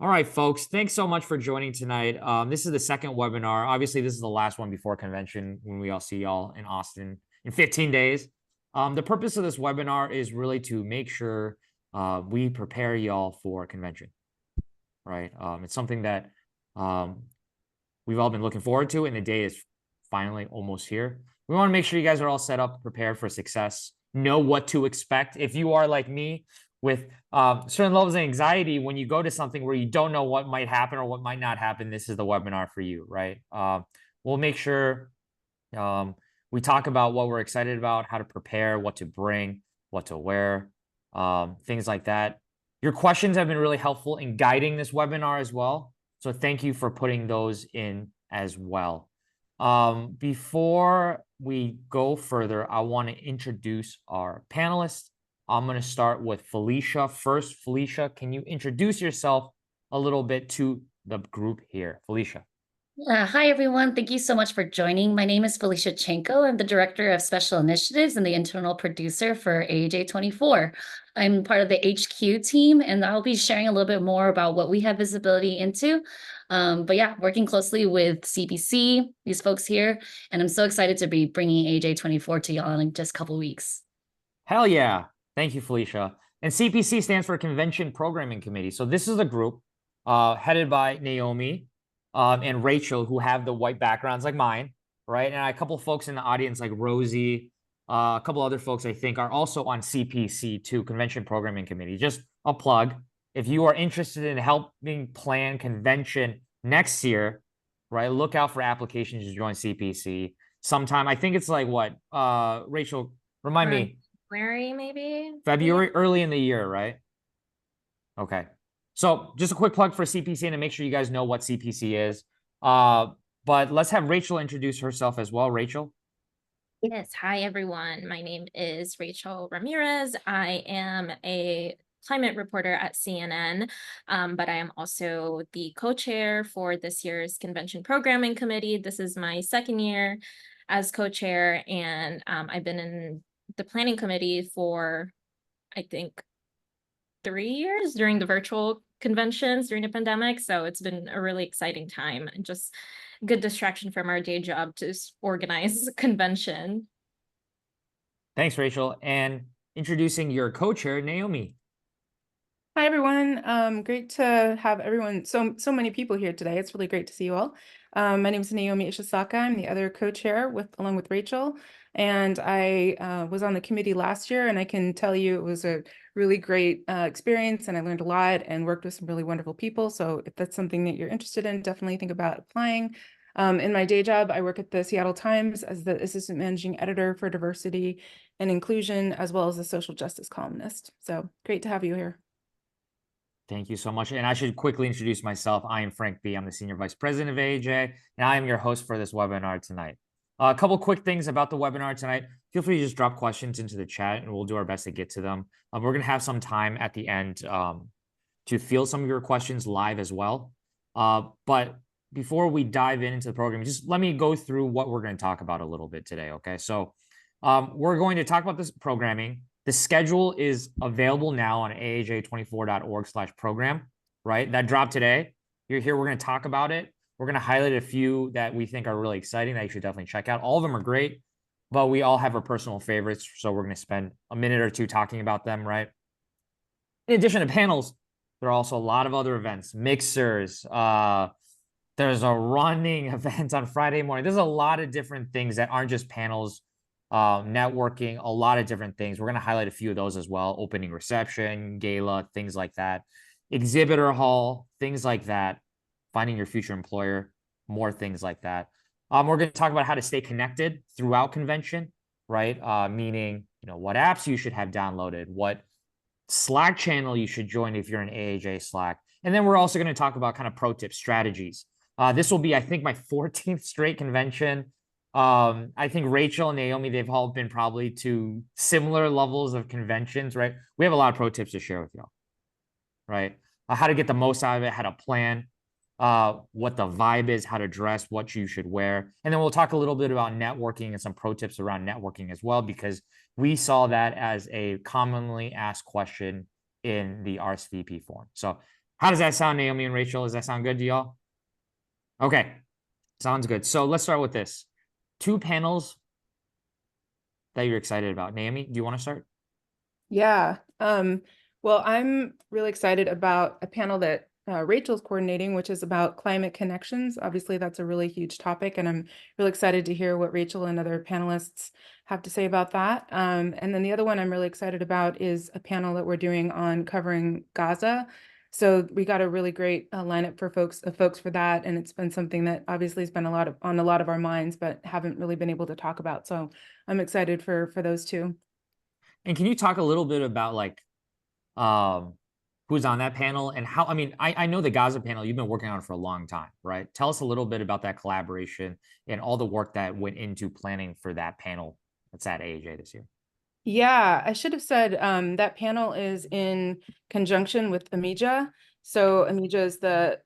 All right, folks, thanks so much for joining tonight. This is the second webinar. Obviously, this is the last one before convention when we all see y'all in Austin in 15 days. The purpose of this webinar is really to make sure we prepare y'all for convention, right? It's something that we've all been looking forward to, and the day is finally almost here. We want to make sure you guys are all set up, prepared for success, know what to expect. If you are like me, with certain levels of anxiety when you go to something where you don't know what might happen or what might not happen, this is the webinar for you, right? We'll make sure we talk about what we're excited about, how to prepare, what to bring, what to wear, things like that. Your questions have been really helpful in guiding this webinar as well. So thank you for putting those in as well. Before we go further, I want to introduce our panelists. I'm going to start with Felicia first. Felicia, can you introduce yourself a little bit to the group here? Felicia. Hi, everyone. Thank you so much for joining. My name is Felicia Chenko. I'm the Director of Special Initiatives and the internal producer for AAJA 24. I'm part of the HQ team, and I'll be sharing a little bit more about what we have visibility into. But yeah, working closely with CPC, these folks here, and I'm so excited to be bringing AAJA 24 to y'all in just a couple of weeks. Hell yeah. Thank you, Felicia. And CPC stands for Convention Programming Committee. So this is a group headed by Naomi and Rachel, who have the white backgrounds like mine, right? And a couple of folks in the audience like Rosie, a couple other folks I think are also on CPC too, Convention Programming Committee. Just a plug. If you are interested in helping plan convention next year, right, look out for applications to join CPC sometime. I think it's like what, Rachel, remind me. February, maybe? February, early in the year, right? Okay. So just a quick plug for CPC and to make sure you guys know what CPC is. But let's have Rachel introduce herself as well. Rachel. Yes. Hi, everyone. My name is Rachel Ramirez. I am a climate reporter at CNN, but I am also the co-chair for this year's Convention Programming Committee. This is my second year as co-chair, and I've been in the planning committee for, I think, 3 years during the virtual conventions during the pandemic. So it's been a really exciting time and just good distraction from our day job to organize convention. Thanks, Rachel. And introducing your co-chair, Naomi. Hi, everyone. Great to have everyone, so many people here today. It's really great to see you all. My name is Naomi Ishisaka. I'm the other co-chair along with Rachel. And I was on the committee last year, and I can tell you it was a really great experience, and I learned a lot and worked with some really wonderful people. So if that's something that you're interested in, definitely think about applying. In my day job, I work at the Seattle Times as the assistant managing editor for diversity and inclusion, as well as a social justice columnist. So great to have you here. Thank you so much. And I should quickly introduce myself. I am Frank B. I'm the Senior Vice President of AAJA, and I am your host for this webinar tonight. A couple quick things about the webinar tonight. Feel free to just drop questions into the chat, and we'll do our best to get to them. We're going to have some time at the end to field some of your questions live as well. But before we dive into the program, just let me go through what we're going to talk about a little bit today, okay? So we're going to talk about this programming. The schedule is available now on aaj24.org/program, right? That dropped today. You're here. We're going to talk about it. We're going to highlight a few that we think are really exciting that you should definitely check out. All of them are great, but we all have our personal favorites. So we're going to spend a minute or two talking about them, right? In addition to panels, there are also a lot of other events, mixers. There's a running event on Friday morning. There's a lot of different things that aren't just panels, networking, a lot of different things. We're going to highlight a few of those as well. Opening reception, gala, things like that. Exhibitor hall, things like that. Finding your future employer, more things like that. We're going to talk about how to stay connected throughout convention, right? Meaning, what apps you should have downloaded, what Slack channel you should join if you're in AAJ Slack. And then we're also going to talk about kind of pro tip strategies. This will be, I think, my 14th straight convention. I think Rachel and Naomi, they've all been probably to similar levels of conventions, right? We have a lot of pro tips to share with y'all, right? How to get the most out of it, how to plan, what the vibe is, how to dress, what you should wear. And then we'll talk a little bit about networking and some pro tips around networking as well, because we saw that as a commonly asked question in the RSVP form. So How does that sound, Naomi and Rachel? Does that sound good to y'all? Okay, sounds good. So let's start with this. 2 panels that you're excited about. Naomi, do you want to start? Yeah. Well, I'm really excited about a panel that Rachel's coordinating, which is about climate connections. Obviously, that's a really huge topic, and I'm really excited to hear what Rachel and other panelists have to say about that. And then the other one I'm really excited about is a panel that we're doing on covering Gaza. So we got a really great lineup for folks for that, and it's been something that obviously has been on a lot of our minds, but haven't really been able to talk about. So I'm excited for those two. And can you talk a little bit about like who's on that panel and how, I mean, I know the Gaza panel, you've been working on it for a long time, right? Tell us a little bit about that collaboration and all the work that went into planning for that panel that's at AAJ this year. Yeah, I should have said that panel is in conjunction with AAJA. So AAJA is the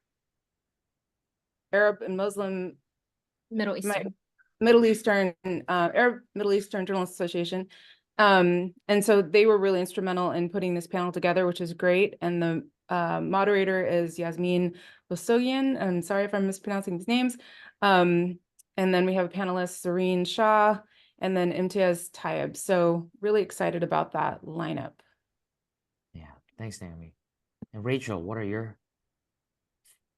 Arab and Muslim Middle Eastern. Arab Middle Eastern Journalists Association. And so they were really instrumental in putting this panel together, which is great. And the moderator is Yasmin Bosogian. I'm sorry if I'm mispronouncing these names. And then we have a panelist, Zareen Shah, and then Imtiaz Tayyib. So really excited about that lineup. Yeah, thanks, Naomi. And Rachel, what are your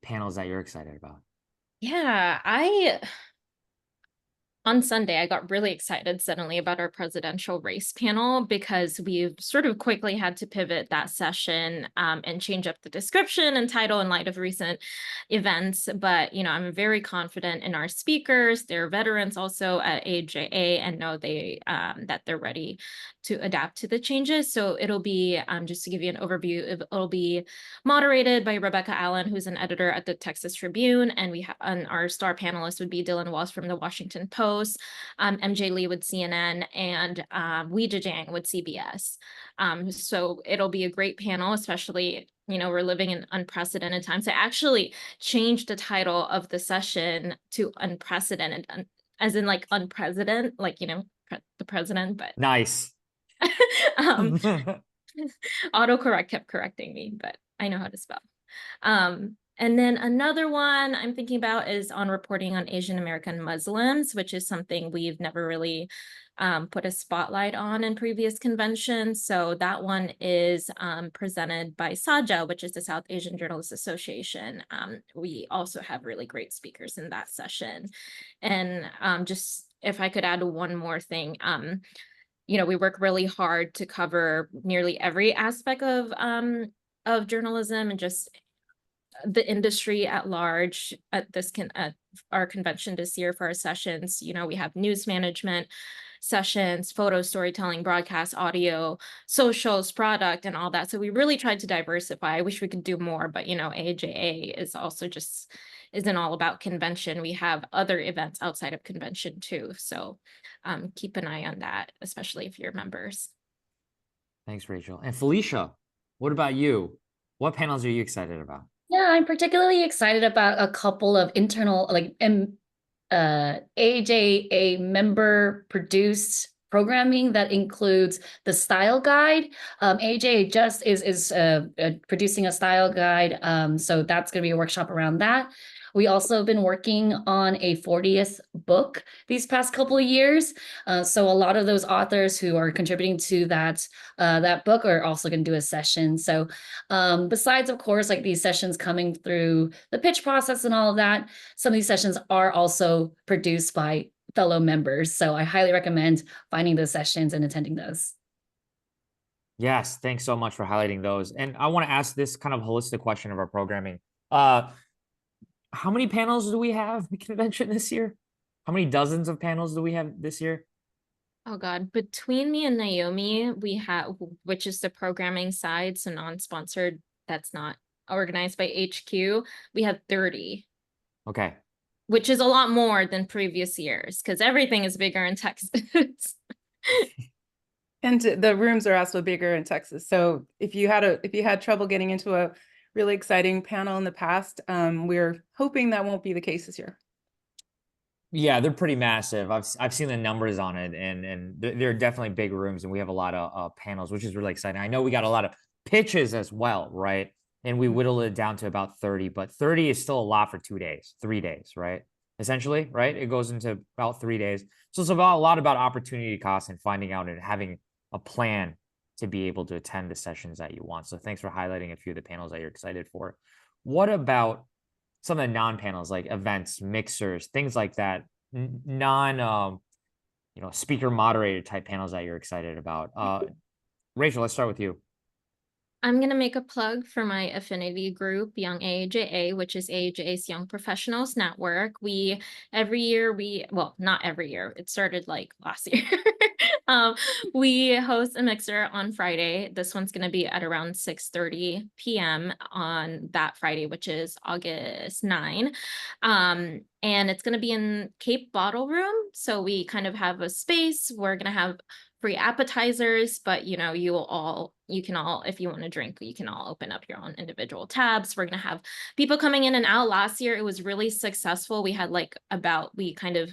panels that you're excited about? Yeah, on Sunday, I got really excited suddenly about our presidential race panel because we've sort of quickly had to pivot that session and change up the description and title in light of recent events. But, I'm very confident in our speakers. They're veterans also at AAJA and know that they're ready to adapt to the changes. So it'll be, just to give you an overview, it'll be moderated by Rebecca Allen, who's an editor at the Texas Tribune. And our star panelist would be Dylan Walsh from the Washington Post. MJ Lee with CNN, and Weijia Jiang with CBS. So it'll be a great panel, especially, we're living in unprecedented times. I actually changed the title of the session to unprecedented, as in like unprecedented, like, the president, but Nice. autocorrect kept correcting me, but I know how to spell. And then another one I'm thinking about is on reporting on Asian American Muslims, which is something we've never really put a spotlight on in previous conventions. So that one is presented by SAAJA, which is the South Asian Journalists Association. We also have really great speakers in that session. And just if I could add one more thing, we work really hard to cover nearly every aspect of journalism and just the industry at large at our convention this year for our sessions. We have news management sessions, photo storytelling, broadcast, audio, socials, product, and all that. So we really tried to diversify. I wish we could do more, but AAJA is also isn't all about convention. We have other events outside of convention too. So keep an eye on that, especially if you're members. Thanks, Rachel. And Felicia, what about you? What panels are you excited about? Yeah, I'm particularly excited about a couple of internal, AAJA member produced programming that includes the style guide. AAJA just is producing a style guide. So that's going to be a workshop around that. We also have been working on a 40th book these past couple of years. So a lot of those authors who are contributing to that book are also going to do a session. So besides, of course, like these sessions coming through the pitch process and all of that, some of these sessions are also produced by fellow members. So I highly recommend finding those sessions and attending those. Yes, thanks so much for highlighting those. And I want to ask this kind of holistic question of our programming. How many panels do we have in convention this year? How many dozens of panels do we have this year? Oh God, between me and Naomi, we have, which is the programming side, so non-sponsored, that's not organized by HQ, we have 30. Okay. Which is a lot more than previous years because everything is bigger in Texas. And the rooms are also bigger in Texas. So if you had trouble getting into a really exciting panel in the past, we're hoping that won't be the case this year. Yeah, they're pretty massive. I've seen the numbers on it, and they're definitely big rooms, and we have a lot of panels, which is really exciting. I know we got a lot of pitches as well, right? and we whittle it down to about 30, but 30 is still a lot for 2 days, 3 days, right? Essentially, right? It goes into about 3 days. So it's about a lot about opportunity cost and finding out and having a plan to be able to attend the sessions that you want. So thanks for highlighting a few of the panels that you're excited for. What about some of the non-panels like events, mixers, things like that, non speaker moderator type panels that you're excited about? Rachel, let's start with you. I'm going to make a plug for my affinity group, Young AAJA, which is AAJA's Young Professionals Network. Every year, well, not every year, it started like last year. We host a mixer on Friday. This one's going to be at around 6:30 p.m. on that Friday, which is August 9. And it's going to be in Cape Bottle Room. So we kind of have a space. We're going to have free appetizers, but you can all, if you want to drink, you can all open up your own individual tabs. We're going to have people coming in and out. Last year, it was really successful. We had we kind of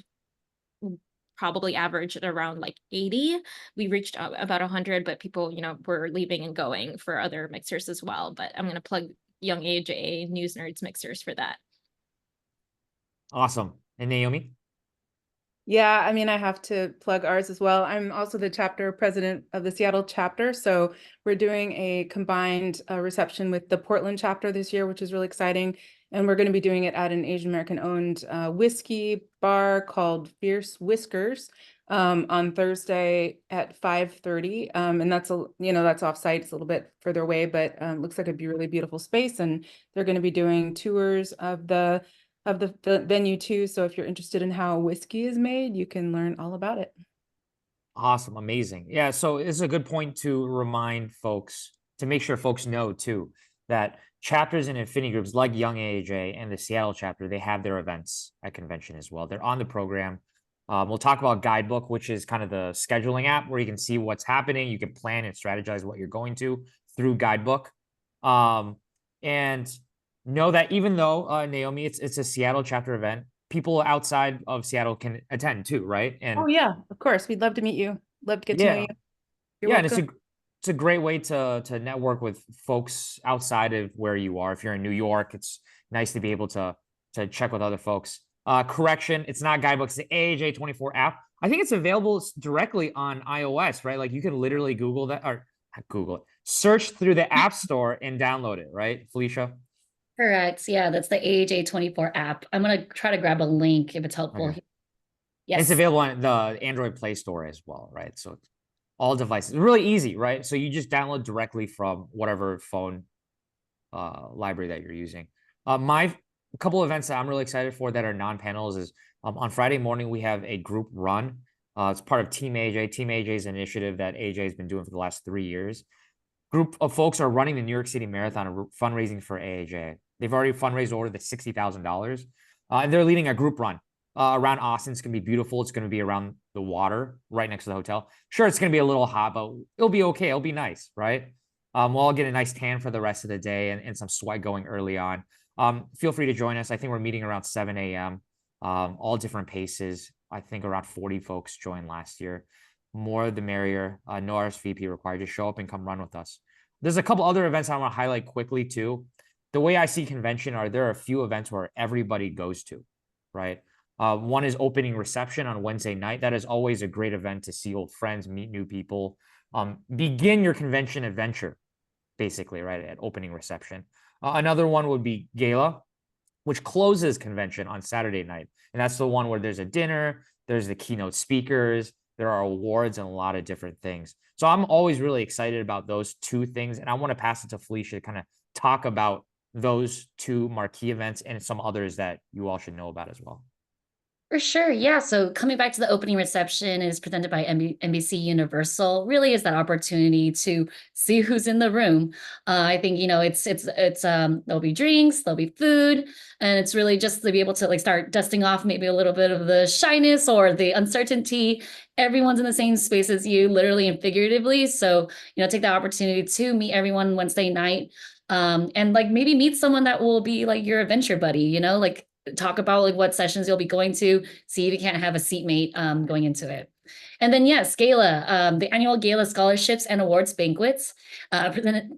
probably averaged at around 80. We reached about 100, but people, were leaving and going for other mixers as well. But I'm going to plug Young AAJA News Nerds mixers for that. Awesome. And Naomi? Yeah, I mean, I have to plug ours as well. I'm also the chapter president of the Seattle chapter. So we're doing a combined reception with the Portland chapter this year, which is really exciting. And we're going to be doing it at an Asian American owned whiskey bar called Fierce Whiskers on Thursday at 5:30. And that's that's offsite. It's a little bit further away, but looks like it'd be a really beautiful space. And they're going to be doing tours of the venue too. So if you're interested in how whiskey is made, you can learn all about it. Awesome. Amazing. Yeah. So it's a good point to remind folks, to make sure folks know too, that chapters and affinity groups like Young AAJ and the Seattle chapter, they have their events at convention as well. They're on the program. We'll talk about Guidebook, which is kind of the scheduling app where you can see what's happening. You can plan and strategize what you're going to through Guidebook. And know that even though Naomi, it's a Seattle chapter event, people outside of Seattle can attend too, right? And oh yeah, of course, we'd love to meet you. Love to get to know you. You're welcome. And it's a great way to network with folks outside of where you are. If you're in New York, it's nice to be able to check with other folks. Correction, it's not Guidebook, it's the AAJ 24 app. I think it's available directly on iOS, right? Like you can literally Google that, or not Google it, search through the App Store and download it, right, Felicia? Correct. Yeah, that's the AAJ 24 app. I'm going to try to grab a link if it's helpful. Okay. Yes. It's available on the Android Play Store as well, right? So all devices, really easy, right? So you just download directly from whatever phone library that you're using. My couple events that I'm really excited for that are non-panels is on Friday morning, we have a group run. It's part of Team AJ. Team AJ's initiative that AJ has been doing for the last 3 years. Group of folks are running the New York City Marathon, fundraising for AAJ. They've already fundraised over the $60,000, and they're leading a group run around Austin. It's going to be beautiful. It's going to be around the water, right next to the hotel. Sure, it's going to be a little hot, but it'll be okay. It'll be nice, right? We'll all get a nice tan for the rest of the day and some sweat going early on. Feel free to join us. I think we're meeting around 7 a.m., all different paces. I think around 40 folks joined last year. More the merrier. No RSVP required. Just show up and come run with us. There's a couple other events I want to highlight quickly too. The way I see convention there are a few events where everybody goes to, right? One is opening reception on Wednesday night. That is always a great event to see old friends, meet new people, begin your convention adventure, basically, right, at opening reception. Another one would be Gala, which closes convention on Saturday night. And that's the one where there's a dinner, there's the keynote speakers, there are awards and a lot of different things. So I'm always really excited about those two things. And I want to pass it to Felicia to kind of talk about those two marquee events and some others that you all should know about as well. For sure. Yeah. So coming back to the opening reception is presented by NBC Universal, really is that opportunity to see who's in the room. I think, there'll be drinks, there'll be food, and it's really just to be able to start dusting off maybe a little bit of the shyness or the uncertainty. Everyone's in the same space as you, literally and figuratively. So, take that opportunity to meet everyone Wednesday night. And maybe meet someone that will be your adventure buddy, talk about what sessions you'll be going to, see if you can't have a seatmate going into it. And then yes, Gala, the annual Gala scholarships and awards banquets presented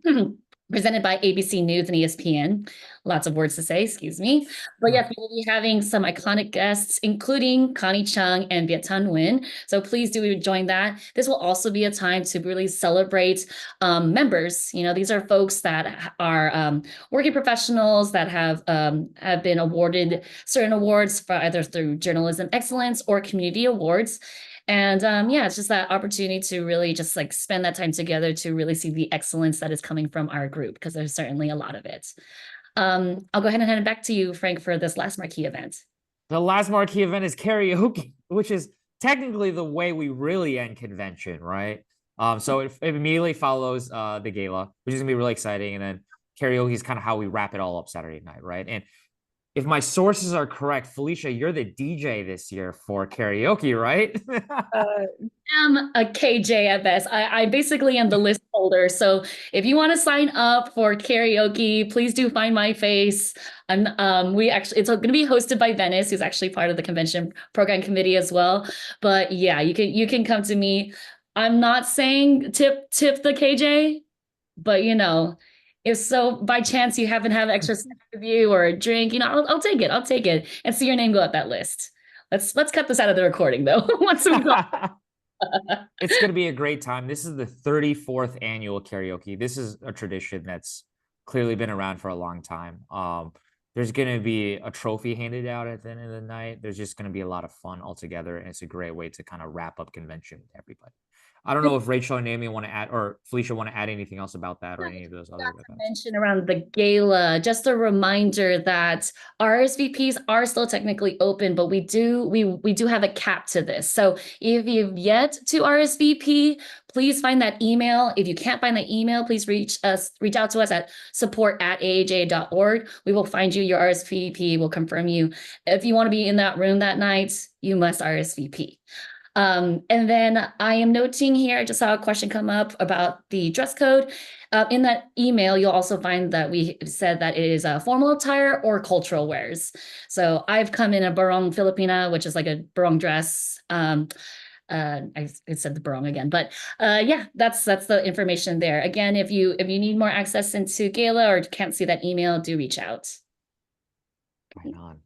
presented by ABC News and ESPN. Lots of words to say, excuse me. But yes, we will be having some iconic guests, including Connie Chung and Viettan Nguyen. So please do join that. This will also be a time to really celebrate members. You know, these are folks that are working professionals that have been awarded certain awards for either through journalism excellence or community awards. And yeah, it's just that opportunity to really just like spend that time together to really see the excellence that is coming from our group, because there's certainly a lot of it. I'll go ahead and hand it back to you, Frank, for this last marquee event. The last marquee event is karaoke, which is technically the way we really end convention, right? So it immediately follows the gala, which is gonna be really exciting, and then karaoke is kind of how we wrap it all up Saturday night, right? And if my sources are correct, Felicia, you're the DJ this year for karaoke, right? I'm a KJ at best. I basically am the list holder. So if you want to sign up for karaoke, please do find my face. It's going to be hosted by Venice, who's actually part of the convention program committee as well. But yeah, you can come to me. I'm not saying tip the KJ, but you know, if so by chance you happen to have extra snack with you or a drink, you know, I'll take it. I'll take it and see your name go up that list. Let's cut this out of the recording though. Once we go. It's going to be a great time. This is the 34th annual karaoke. This is a tradition that's clearly been around for a long time. There's going to be a trophy handed out at the end of the night. There's just going to be a lot of fun altogether, and it's a great way to kind of wrap up convention with everybody. I don't know if Rachel and Naomi want to add, or Felicia want to add anything else about that or any of those other events. Mention around the gala, just a reminder that RSVPs are still technically open, but we do have a cap to this. So if you've yet to RSVP, please find that email. If you can't find the email, please reach out to us at support@aaja.org. We will find you your RSVP. We'll confirm you. If you want to be in that room that night, you must RSVP. And then I am noting here, I just saw a question come up about the dress code. In that email, you'll also find that we said that it is a formal attire or cultural wears. So I've come in a barong Filipina, which is like a barong dress. I said the barong again, but yeah, that's the information there. Again, if you need more access into gala or can't see that email, do reach out. Right on.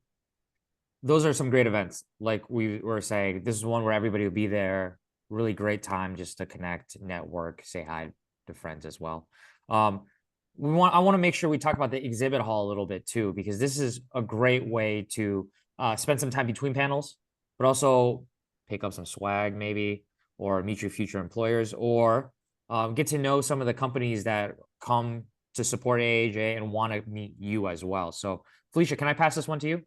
Those are some great events. Like we were saying, this is one where everybody will be there. Really great time just to connect, network, say hi to friends as well. I want to make sure we talk about the exhibit hall a little bit too, because this is a great way to spend some time between panels, but also pick up some swag maybe, or meet your future employers, or get to know some of the companies that come to support AAJ and want to meet you as well. So Felicia, can I pass this one to you?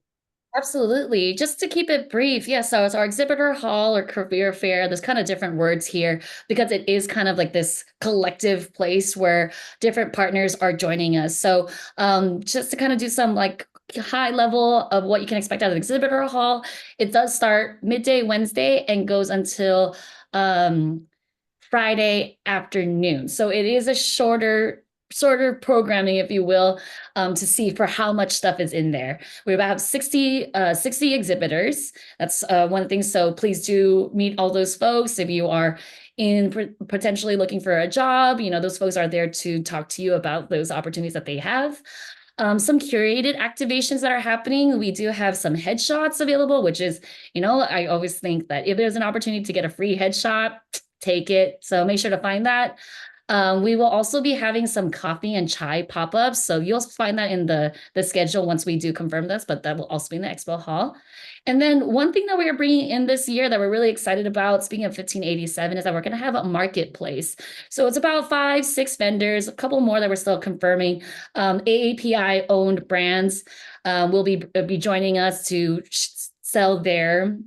Absolutely. Just to keep it brief, yeah, so it's our exhibitor hall or career fair. There's kind of different words here because it is kind of like this collective place where different partners are joining us. So just to kind of do some like high level of what you can expect out of the exhibitor hall, it does start midday Wednesday and goes until Friday afternoon. So it is a shorter programming, if you will, to see for how much stuff is in there. We have 60 exhibitors. That's one of the things. So please do meet all those folks. If you are potentially looking for a job, you know, those folks are there to talk to you about those opportunities that they have. Some curated activations that are happening. We do have some headshots available, which is, you know, I always think that if there's an opportunity to get a free headshot, take it. So make sure to find that. We will also be having some coffee and chai pop-ups. So you'll find that in the schedule once we do confirm this, but that will also be in the expo hall. And then one thing that we are bringing in this year that we're really excited about, speaking of 1587, is that we're going to have a marketplace. So it's about 5-6 vendors, a couple more that we're still confirming. AAPI owned brands will be joining us to sell their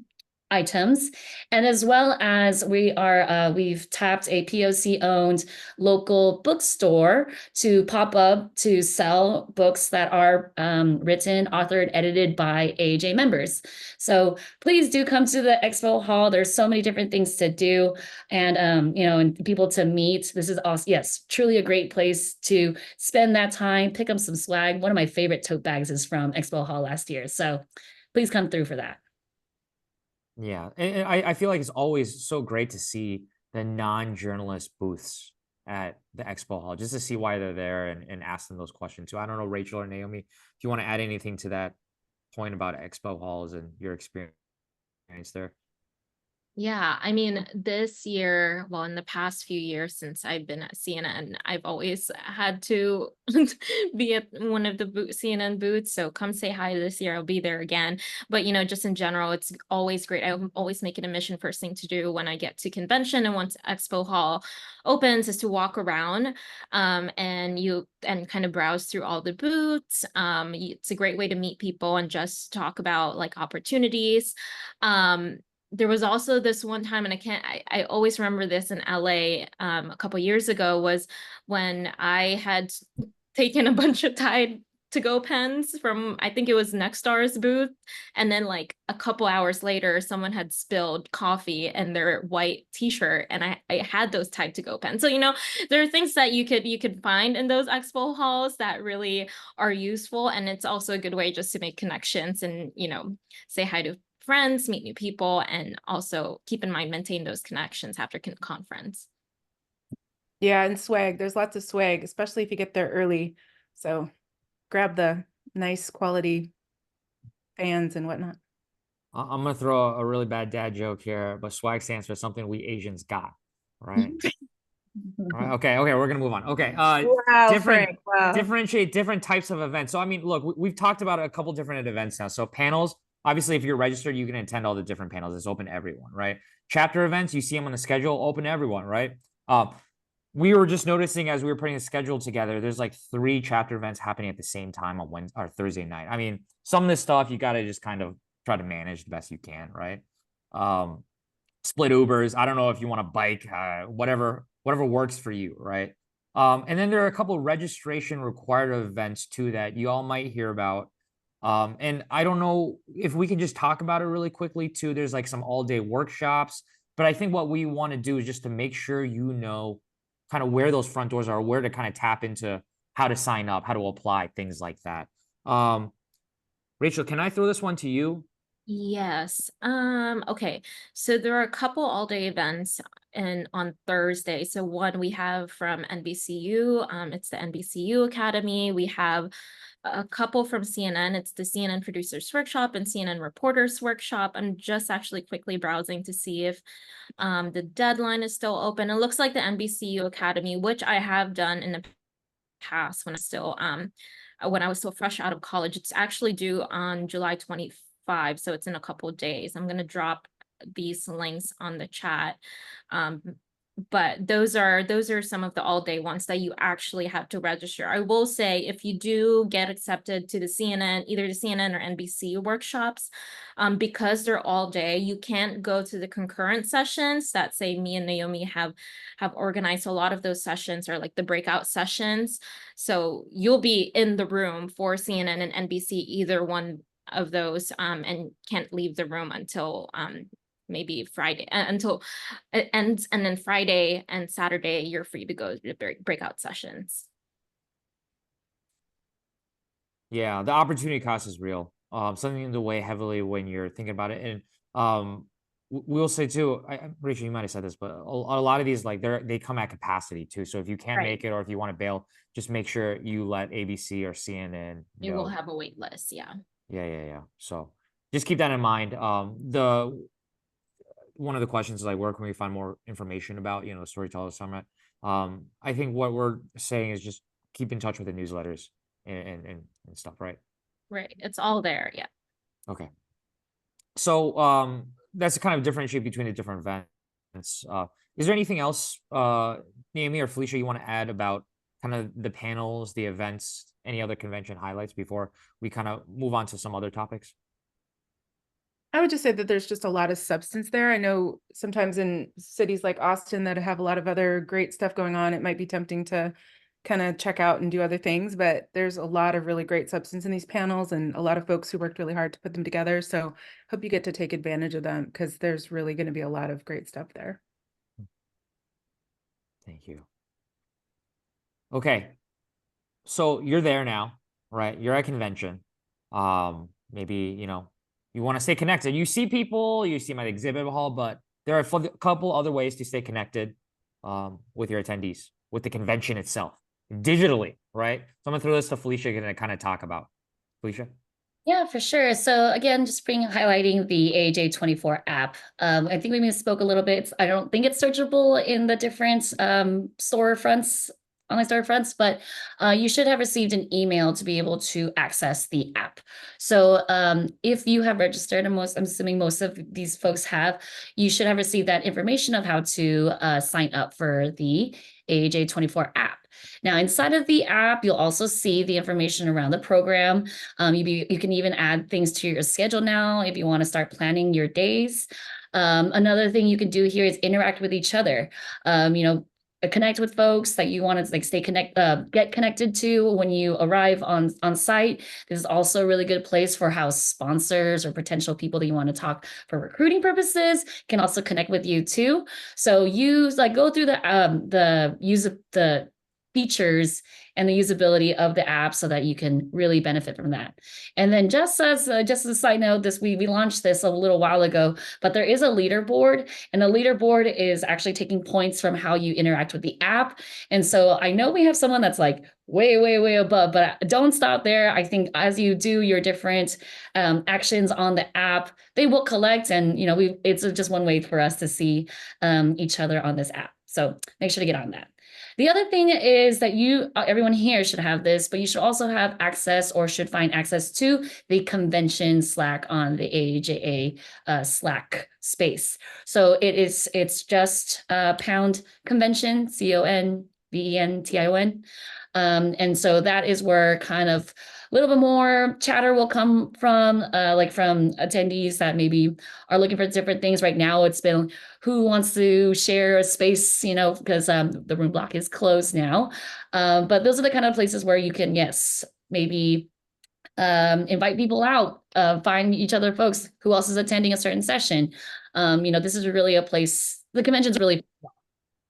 items, and as well as we've tapped a POC owned local bookstore to pop up to sell books that are written, authored, edited by AAJ members. So please do come to the expo hall. There's so many different things to do, and you know, and people to meet. This is also, yes, truly a great place to spend that time, pick up some swag. One of my favorite tote bags is from expo hall last year, so please come through for that. Yeah, and I feel like it's always so great to see the non-journalist booths at the expo hall just to see why they're there and ask them those questions too. I don't know, Rachel or Naomi, if you want to add anything to that point about expo halls and your experience there. Yeah, I mean, this year, well, in the past few years since I've been at CNN, I've always had to be at one of the CNN booths. So come say hi this year. I'll be there again. But, just in general, it's always great. I always make it a mission first thing to do when I get to convention and once Expo Hall opens is to walk around and kind of browse through all the booths. It's a great way to meet people and just talk about like opportunities. There was also this one time, and I always remember this in LA a couple years ago, was when I had taken a bunch of Tide to go pens from, I think it was Nextstar's booth. And then like a couple hours later, someone had spilled coffee in their white t-shirt and I had those Tide to go pens. So, there are things that you could find in those expo halls that really are useful. And it's also a good way just to make connections and, say hi to friends, meet new people, and also keep in mind, maintain those connections after conference. Yeah, and swag. There's lots of swag, especially if you get there early. So grab the nice quality fans and whatnot. I'm gonna throw a really bad dad joke here, but swag stands for something we Asians got, right? Right. Okay. We're gonna move on. Okay. Wow, Frank. Wow. Differentiate different types of events. So I mean, look, we've talked about a couple different events now. So panels, obviously, if you're registered, you can attend all the different panels. It's open to everyone, right? Chapter events, you see them on the schedule, open to everyone, right? We were just noticing as we were putting the schedule together, there's like 3 chapter events happening at the same time on Wednesday or Thursday night. I mean, some of this stuff you got to just kind of try to manage the best you can, right? Split Ubers. I don't know if you want to bike, whatever works for you, right? And then there are a couple of registration required events too that you all might hear about. And I don't know if we can just talk about it really quickly too. There's like some all-day workshops, but I think what we want to do is just to make sure kind of where those front doors are, where to kind of tap into how to sign up, how to apply, things like that. Rachel, can I throw this one to you? Yes. Okay. So there are a couple all-day events and on Thursday. So one we have from NBCU, it's the NBCU Academy. We have a couple from CNN. It's the CNN Producers Workshop and CNN Reporters Workshop. I'm just actually quickly browsing to see if the deadline is still open. It looks like the NBCU Academy, which I have done in the past when I was still fresh out of college. It's actually due on July 25, so it's in a couple of days. I'm going to drop these links on the chat. But those are some of the all-day ones that you actually have to register. I will say if you do get accepted to the CNN, either the CNN or NBC workshops, because they're all day, you can't go to the concurrent sessions that say me and Naomi have organized. A lot of those sessions are like the breakout sessions. So you'll be in the room for CNN and NBC, either one of those, and can't leave the room until maybe Friday, until it ends, and then Friday and Saturday you're free to go to the breakout sessions. Yeah, the opportunity cost is real. Something to weigh heavily when you're thinking about it. And we'll say too, Rachel, you might have said this, but a lot of these, like they come at capacity too. So if you can't make it, or if you want to bail, just make sure you let ABC or CNN You know. will have a wait list. Yeah. Yeah. So just keep that in mind. One of the questions is like, where can we find more information about, the Storyteller Summit? I think what we're saying is just keep in touch with the newsletters and stuff, right? Right. It's all there. Yeah. Okay. So that's kind of differentiate between the different events. Is there anything else, Naomi or Felicia, you want to add about kind of the panels, the events, any other convention highlights before we kind of move on to some other topics? I would just say that there's just a lot of substance there. I know sometimes in cities like Austin that have a lot of other great stuff going on, it might be tempting to kind of check out and do other things, but there's a lot of really great substance in these panels and a lot of folks who worked really hard to put them together. So hope you get to take advantage of them because there's really going to be a lot of great stuff there. Thank you. Okay. So you're there now, right? You're at convention. Maybe, you want to stay connected. You see people, you see them at the exhibit hall, but there are a couple other ways to stay connected with your attendees, with the convention itself digitally, right? So I'm gonna throw this to Felicia to kind of talk about. Felicia? Yeah, for sure. So again, just highlighting the AAJ 24 app. I think we spoke a little bit. I don't think it's searchable in the different storefronts, online storefronts, but you should have received an email to be able to access the app. So if you have registered, and I'm assuming most of these folks have, you should have received that information of how to sign up for the AAJ 24 app. Now, inside of the app, you'll also see the information around the program. You can even add things to your schedule now if you want to start planning your days. Another thing you can do here is interact with each other. Connect with folks that you want to get connected to when you arrive on site. This is also a really good place for how sponsors or potential people that you want to talk for recruiting purposes can also connect with you too. So go through the use of the features and the usability of the app so that you can really benefit from that. And then just as a side note, we launched this a little while ago, but there is a leaderboard, and the leaderboard is actually taking points from how you interact with the app. And so I know we have someone that's like way, way, way above, but don't stop there. I think as you do your different actions on the app, they will collect, and it's just one way for us to see each other on this app. So make sure to get on that. The other thing is that everyone here should have this, but you should also have access or should find access to the convention Slack on the AAJA Slack space. So it's just pound convention, CONVENTION. And so that is where kind of a little bit more chatter will come from, from attendees that maybe are looking for different things. Right now, it's been who wants to share a space, because the room block is closed now. But those are the kind of places where you can, maybe invite people out, find each other folks who else is attending a certain session. This is really a place, the convention's really,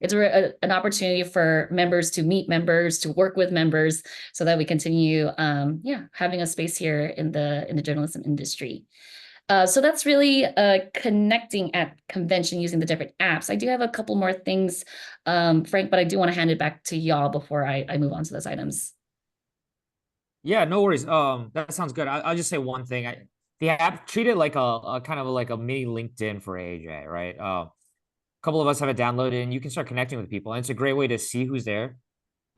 it's an opportunity for members to meet members, to work with members, so that we continue, having a space here in the journalism industry. So that's really connecting at convention using the different apps. I do have a couple more things, Frank, but I do want to hand it back to y'all before I move on to those items. Yeah, no worries. That sounds good. I'll just say one thing. The app treated like a kind of like a mini LinkedIn for AAJ, right? A couple of us have it downloaded, and you can start connecting with people. And it's a great way to see who's there.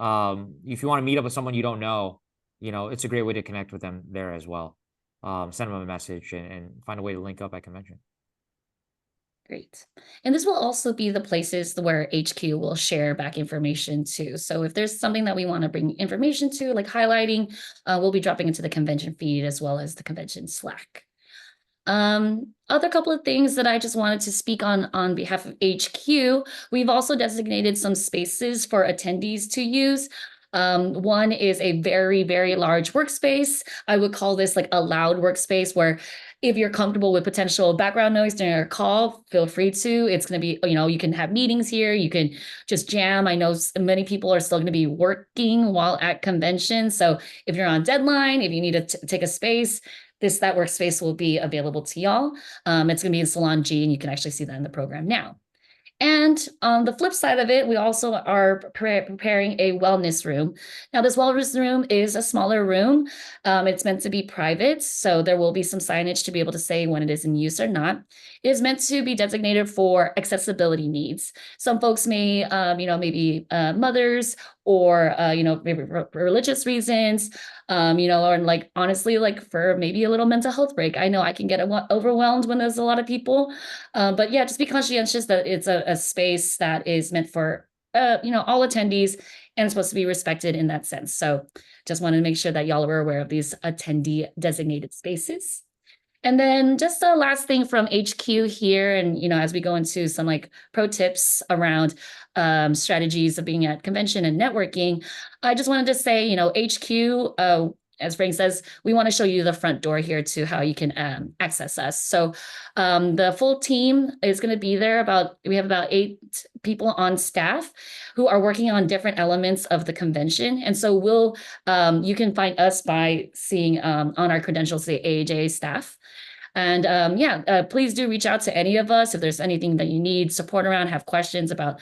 If you want to meet up with someone you don't know, it's a great way to connect with them there as well. Send them a message and find a way to link up at convention. Great. And this will also be the places where HQ will share back information too. So if there's something that we want to bring information to, like highlighting, we'll be dropping into the convention feed as well as the convention Slack. Other couple of things that I just wanted to speak on behalf of HQ, we've also designated some spaces for attendees to use. One is a very, very large workspace. I would call this like a loud workspace, where if you're comfortable with potential background noise during a call, feel free to. It's going to be, you can have meetings here. You can just jam. I know many people are still going to be working while at convention. So if you're on deadline, if you need to take a space, that workspace will be available to y'all. It's going to be in Salon G, and you can actually see that in the program now. And on the flip side of it, we also are preparing a wellness room. Now, this wellness room is a smaller room. It's meant to be private, so there will be some signage to be able to say when it is in use or not. It is meant to be designated for accessibility needs. Some folks may, maybe mothers, or maybe religious reasons, or like honestly, like for maybe a little mental health break. I know I can get overwhelmed when there's a lot of people, but yeah, just be conscientious that it's a space that is meant for all attendees, and supposed to be respected in that sense. So just wanted to make sure that y'all are aware of these attendee designated spaces. And then just the last thing from HQ here, and as we go into some like pro tips around strategies of being at convention and networking, I just wanted to say, HQ, as Frank says, we want to show you the front door here to how you can access us. So the full team is going to be there. We have about 8 people on staff who are working on different elements of the convention. And so you can find us by seeing on our credentials, the AAJA staff. And please do reach out to any of us if there's anything that you need support around, have questions about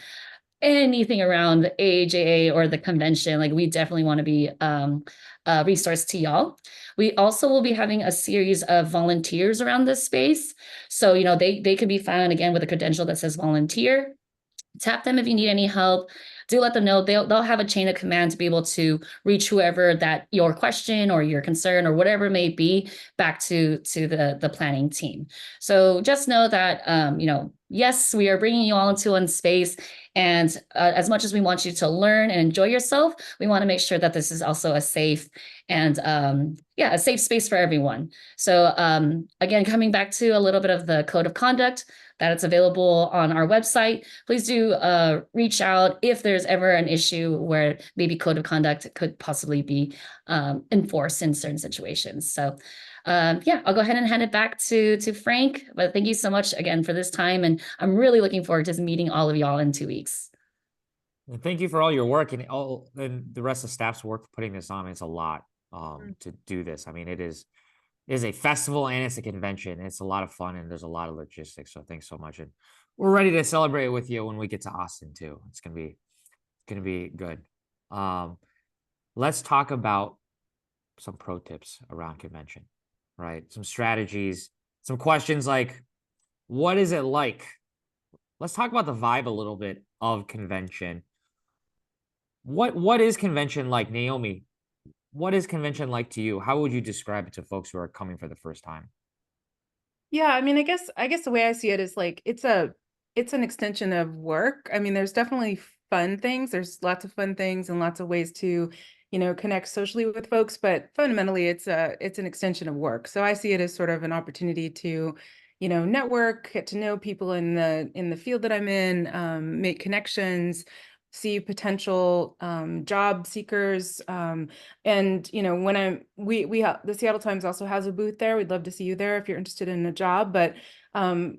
anything around the AAJA or the convention, like we definitely want to be a resource to y'all. We also will be having a series of volunteers around this space. So, they could be found again with a credential that says volunteer. Tap them if you need any help. Do let them know. They'll have a chain of command to be able to reach whoever that your question or your concern or whatever it may be back to the planning team. So just know that yes, we are bringing you all into one space, and as much as we want you to learn and enjoy yourself, we want to make sure that this is also a safe and a safe space for everyone. So again, coming back to a little bit of the code of conduct that it's available on our website. Please do reach out if there's ever an issue where maybe code of conduct could possibly be enforced in certain situations. So I'll go ahead and hand it back to Frank. But thank you so much again for this time. And I'm really looking forward to meeting all of y'all in 2 weeks. And thank you for all your work and the rest of staff's work for putting this on. It's a lot to do this. I mean, it is a festival and it's a convention. It's a lot of fun and there's a lot of logistics. So thanks so much. And we're ready to celebrate with you when we get to Austin too. It's gonna be good. Let's talk about some pro tips around convention, right? Some strategies, some questions like, what is it like? Let's talk about the vibe a little bit of convention. What is convention like, Naomi? What is convention like to you? How would you describe it to folks who are coming for the first time? Yeah, I mean, I guess the way I see it is like it's an extension of work. I mean, there's definitely fun things. There's lots of fun things and lots of ways to, connect socially with folks, but fundamentally it's an extension of work. So I see it as sort of an opportunity to, network, get to know people in the field that I'm in, make connections, see potential job seekers. And when the Seattle Times also has a booth there. We'd love to see you there if you're interested in a job, but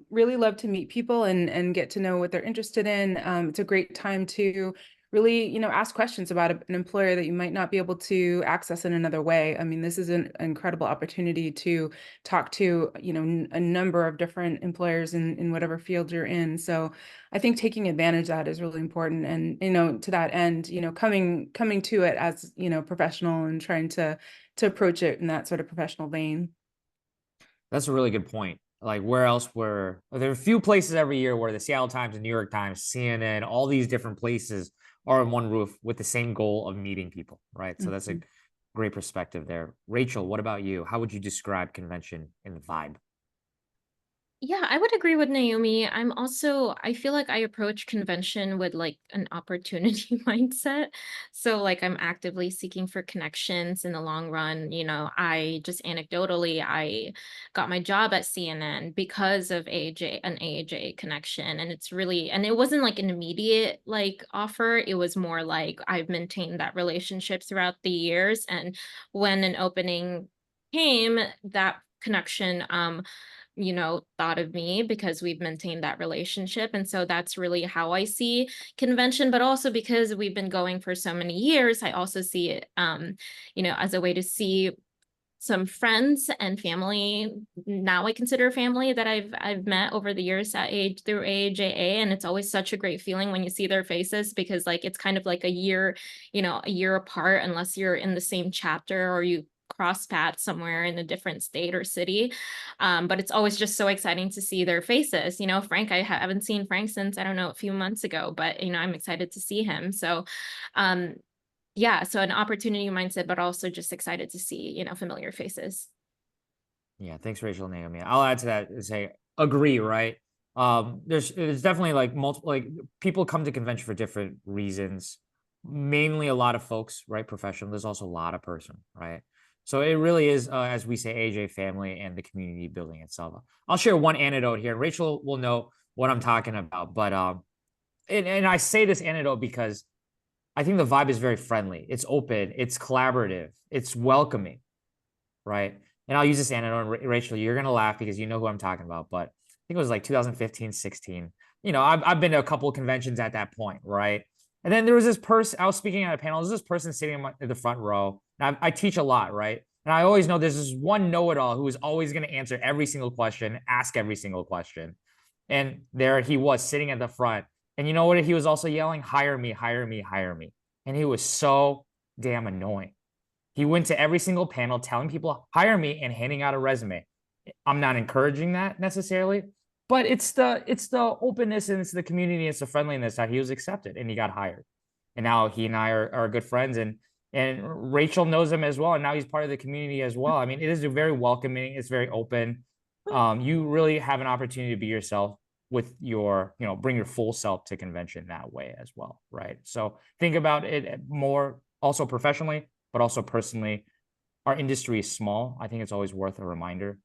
really love to meet people and get to know what they're interested in. It's a great time to really, ask questions about an employer that you might not be able to access in another way. I mean, this is an incredible opportunity to talk to, a number of different employers in whatever field you're in. So I think taking advantage of that is really important. And, to that end, coming to it as, professional and trying to approach it in that sort of professional vein. That's a really good point. Like there are a few places every year where the Seattle Times and New York Times, CNN, all these different places are on one roof with the same goal of meeting people, right? So that's a great perspective there. Rachel, what about you? How would you describe convention in the vibe? Yeah, I would agree with Naomi. I feel like I approach convention with like an opportunity mindset. So like I'm actively seeking for connections in the long run. I just anecdotally, I got my job at CNN because of an AAJ connection. And it wasn't like an immediate like offer. It was more like I've maintained that relationship throughout the years. And when an opening came, that connection, thought of me because we've maintained that relationship. And so that's really how I see convention, but also because we've been going for so many years, I also see it, as a way to see some friends and family now I consider family that I've met over the years through AAJA, and it's always such a great feeling when you see their faces because like it's kind of like a year apart unless you're in the same chapter or you cross paths somewhere in a different state or city. But it's always just so exciting to see their faces. Frank, I haven't seen Frank since, I don't know, a few months ago, but I'm excited to see him. So so an opportunity mindset, but also just excited to see, familiar faces. Yeah, thanks, Rachel and Naomi. I'll add to that and say agree, right? There's definitely like multiple, like people come to convention for different reasons. Mainly a lot of folks, right? Professional. There's also a lot of person, right? So it really is, as we say, AJ family and the community building itself. I'll share one anecdote here. Rachel will know what I'm talking about, but and I say this anecdote because I think the vibe is very friendly. It's open. It's collaborative. It's welcoming, right? And I'll use this anecdote. And Rachel, you're gonna laugh because you know who I'm talking about. But I think it was like 2015, 16. I've been to a couple of conventions at that point, right? And then there was this person. I was speaking at a panel. There's this person sitting in the front row. And I teach a lot, right? And I always know there's this one know-it-all who is always going to answer every single question, ask every single question. And there he was sitting at the front. And you know what? He was also yelling, hire me, hire me, hire me. And he was so damn annoying. He went to every single panel telling people, hire me, and handing out a resume. I'm not encouraging that necessarily, but it's the openness and it's the community, it's the friendliness that he was accepted and he got hired. And now he and I are good friends, and Rachel knows him as well. And now he's part of the community as well. I mean, it is very welcoming. It's very open. You really have an opportunity to be yourself with your, bring your full self to convention that way as well, right? So think about it more also professionally, but also personally. Our industry is small. I think it's always worth a reminder.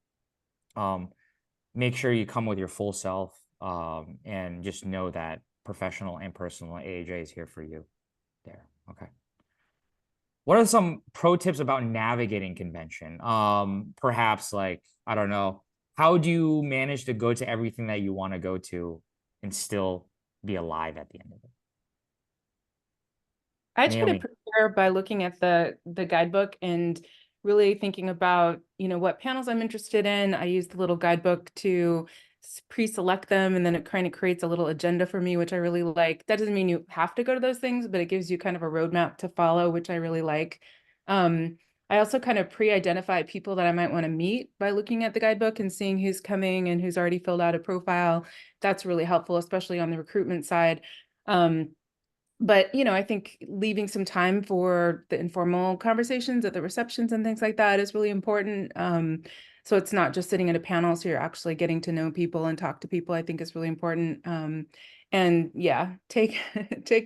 Make sure you come with your full self, and just know that professional and personal AAJ is here for you there. Okay. What are some pro tips about navigating convention? Perhaps like, I don't know, how do you manage to go to everything that you want to go to and still be alive at the end of it? I try to Naomi. prepare by looking at the guidebook and really thinking about, what panels I'm interested in. I use the little guidebook to pre-select them, and then it kind of creates a little agenda for me, which I really like. That doesn't mean you have to go to those things, but it gives you kind of a roadmap to follow, which I really like. I also kind of pre-identify people that I might want to meet by looking at the guidebook and seeing who's coming and who's already filled out a profile. That's really helpful, especially on the recruitment side. But, I think leaving some time for the informal conversations at the receptions and things like that is really important. So it's not just sitting at a panel, so you're actually getting to know people and talk to people, I think is really important. And yeah, take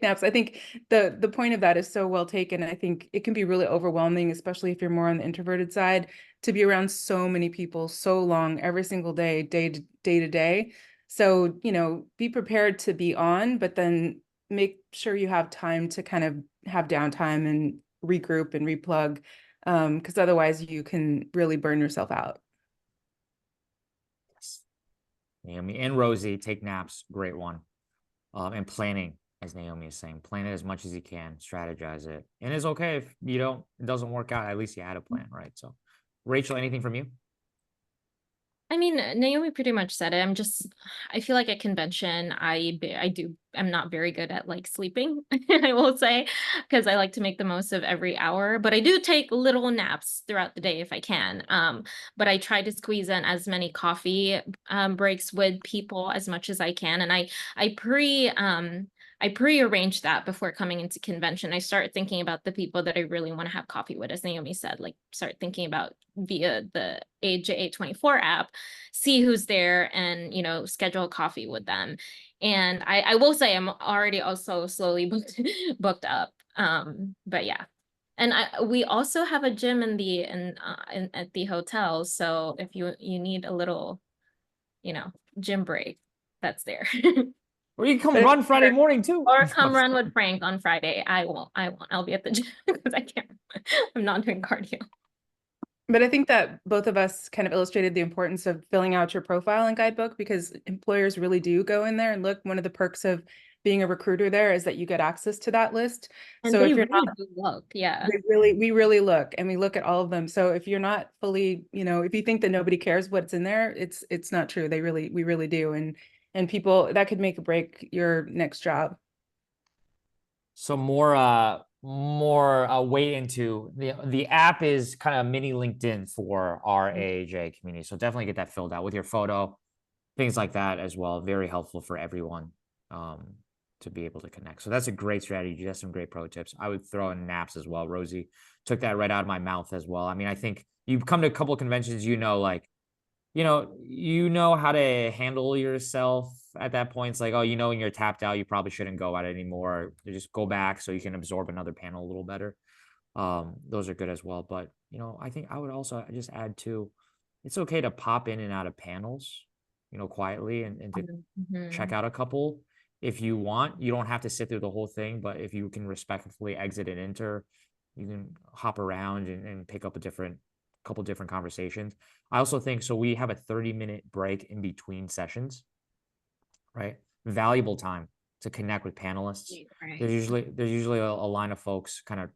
naps. I think the point of that is so well taken. I think it can be really overwhelming, especially if you're more on the introverted side, to be around so many people so long every single day, day to day. So, be prepared to be on, but then make sure you have time to kind of have downtime and regroup and replug, because otherwise you can really burn yourself out. Yes. Naomi and Rosie, take naps, great one. And planning, as Naomi is saying, plan it as much as you can, strategize it. And it's okay if it doesn't work out, at least you had a plan, right? So Rachel, anything from you? I mean, Naomi pretty much said it. I feel like at convention, I'm not very good at like sleeping, I will say, because I like to make the most of every hour, but I do take little naps throughout the day if I can. But I try to squeeze in as many coffee breaks with people as much as I can. And I pre-arrange that before coming into convention. I start thinking about the people that I really want to have coffee with, as Naomi said, like start thinking about via the AAJA 24 app, see who's there and, schedule coffee with them. And I will say I'm already also slowly booked up. But yeah. And we also have a gym at the hotel. So if you need a little, gym break, that's there. Or you can come run Friday morning too. Or come run with Frank on Friday. I won't. I'll be at the gym because I can't. I'm not doing cardio. But I think that both of us kind of illustrated the importance of filling out your profile and guidebook, because employers really do go in there and look. One of the perks of being a recruiter there is that you get access to that list. And so they if you're really not, do look, yeah. we really look, and we look at all of them. So if you're not fully, if you think that nobody cares what's in there, it's not true. We really do. And people, that could make or break your next job. So more way into the app is kind of mini LinkedIn for our AAJ community. So definitely get that filled out with your photo, things like that as well. Very helpful for everyone to be able to connect. So that's a great strategy. That's some great pro tips. I would throw in naps as well. Rosie took that right out of my mouth as well. I mean, I think you've come to a couple of conventions, like, you know how to handle yourself at that point. It's like, oh, when you're tapped out, you probably shouldn't go at it anymore. You just go back so you can absorb another panel a little better. Those are good as well. But, I think I would also just add too, it's okay to pop in and out of panels, quietly and to check out a couple if you want. You don't have to sit through the whole thing, but if you can respectfully exit and enter, you can hop around and pick up a couple different conversations. I also think, so we have a 30-minute break in between sessions, right? Valuable time to connect with panelists. Right. There's usually a line of folks kind of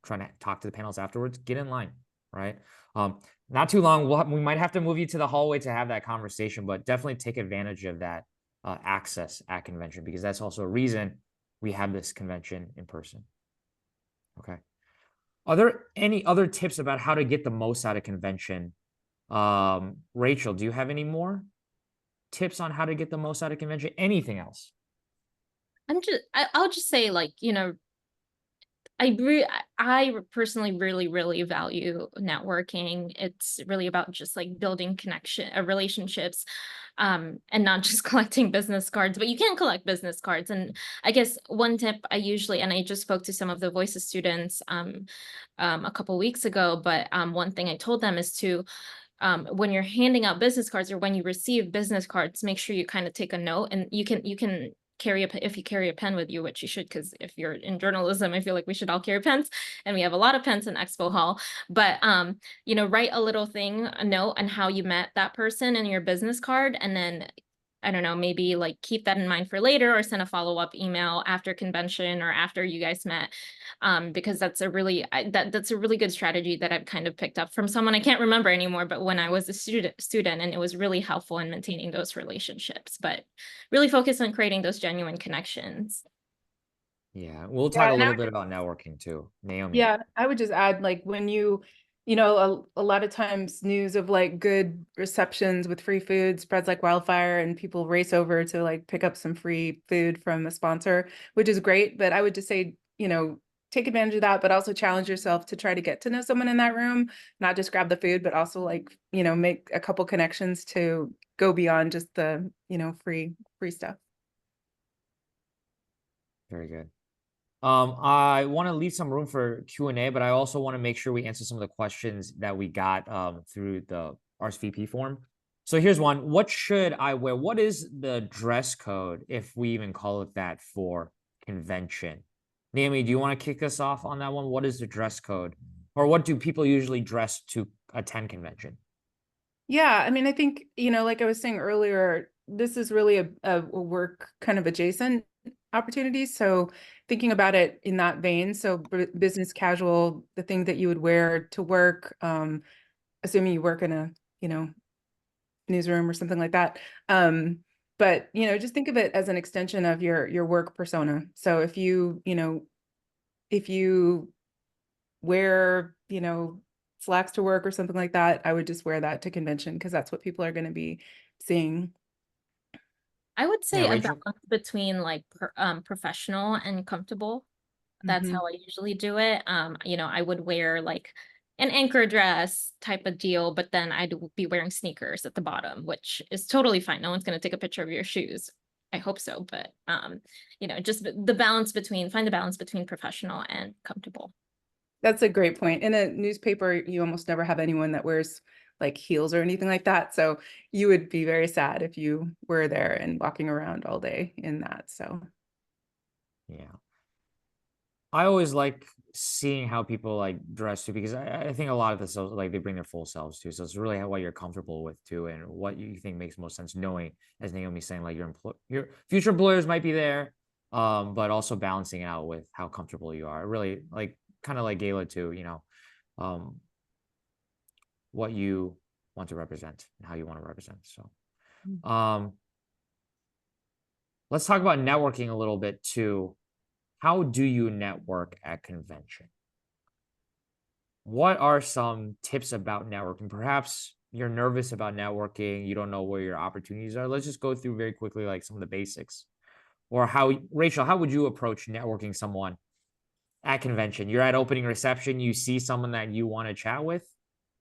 trying to talk to the panelists afterwards. Get in line, right? Not too long. We might have to move you to the hallway to have that conversation, but definitely take advantage of that access at convention, because that's also a reason we have this convention in person. Okay. Are there any other tips about how to get the most out of convention? Rachel, do you have any more tips on how to get the most out of convention? Anything else? I'll just say, like, you know, I personally really value networking. It's really about just like building relationships, and not just collecting business cards, but you can collect business cards. And I guess one tip I usually, and I just spoke to some of the Voices students a couple weeks ago, but one thing I told them is to, when you're handing out business cards or when you receive business cards, make sure you kind of take a note, and you can if you carry a pen with you, which you should, because if you're in journalism, I feel like we should all carry pens, and we have a lot of pens in Expo Hall. But you know, write a little thing, a note on how you met that person in your business card, and then I don't know, maybe like keep that in mind for later, or send a follow-up email after convention or after you guys met, because that's a really that's a really good strategy that I've kind of picked up from someone I can't remember anymore, but when I was a student, and it was really helpful in maintaining those relationships. But really focus on creating those genuine connections. Yeah, we'll Yeah, talk a and I little would bit about networking too. Naomi. Yeah, I would just add, like, when you know, a lot of times news of like good receptions with free food spreads like wildfire, and people race over to like pick up some free food from a sponsor, which is great. But I would just say, you know, take advantage of that, but also challenge yourself to try to get to know someone in that room, not just grab the food, but also like, you know, make a couple connections to go beyond just the, you know, free stuff. Very good. I want to leave some room for Q&A, but I also want to make sure we answer some of the questions that we got through the RSVP form. So here's one. What should I wear? What is the dress code, if we even call it that, for convention? Naomi, do you want to kick us off on that one? What is the dress code? Or what do people usually dress to attend convention? Yeah, I mean, I think, you know, like I was saying earlier, this is really a work kind of adjacent opportunity. So thinking about it in that vein, so business casual, the thing that you would wear to work, assuming you work in a, you know, newsroom or something like that. But, you know, just think of it as an extension of your work persona. So if you know, if you wear, you know, slacks to work or something like that, I would just wear that to convention, because that's what people are going to be seeing. I would Yeah, say a Rachel? balance between like professional and comfortable. That's Mhm. how I usually do it. You know, I would wear like an anchor dress type of deal, but then I'd be wearing sneakers at the bottom, which is totally fine. No one's going to take a picture of your shoes. I hope so, but you know, just the balance between, find the balance between professional and comfortable. That's a great point. In a newspaper, you almost never have anyone that wears like heels or anything like that. So you would be very sad if you were there and walking around all day in that. So Yeah. I always like seeing how people like dress too, because I think a lot of this, like, they bring their full selves too. So it's really what you're comfortable with too, and what you think makes most sense, knowing, as Naomi's saying, like your future employers might be there, but also balancing it out with how comfortable you are. Really, like, kind of like Gala too, you know, um, what you want to represent and how you want to represent. So, let's talk about networking a little bit too. How do you network at convention? What are some tips about networking? Perhaps you're nervous about networking, you don't know where your opportunities are. Let's just go through very quickly, like, some of the basics. Or Rachel, how would you approach networking someone at convention? You're at opening reception, you see someone that you want to chat with.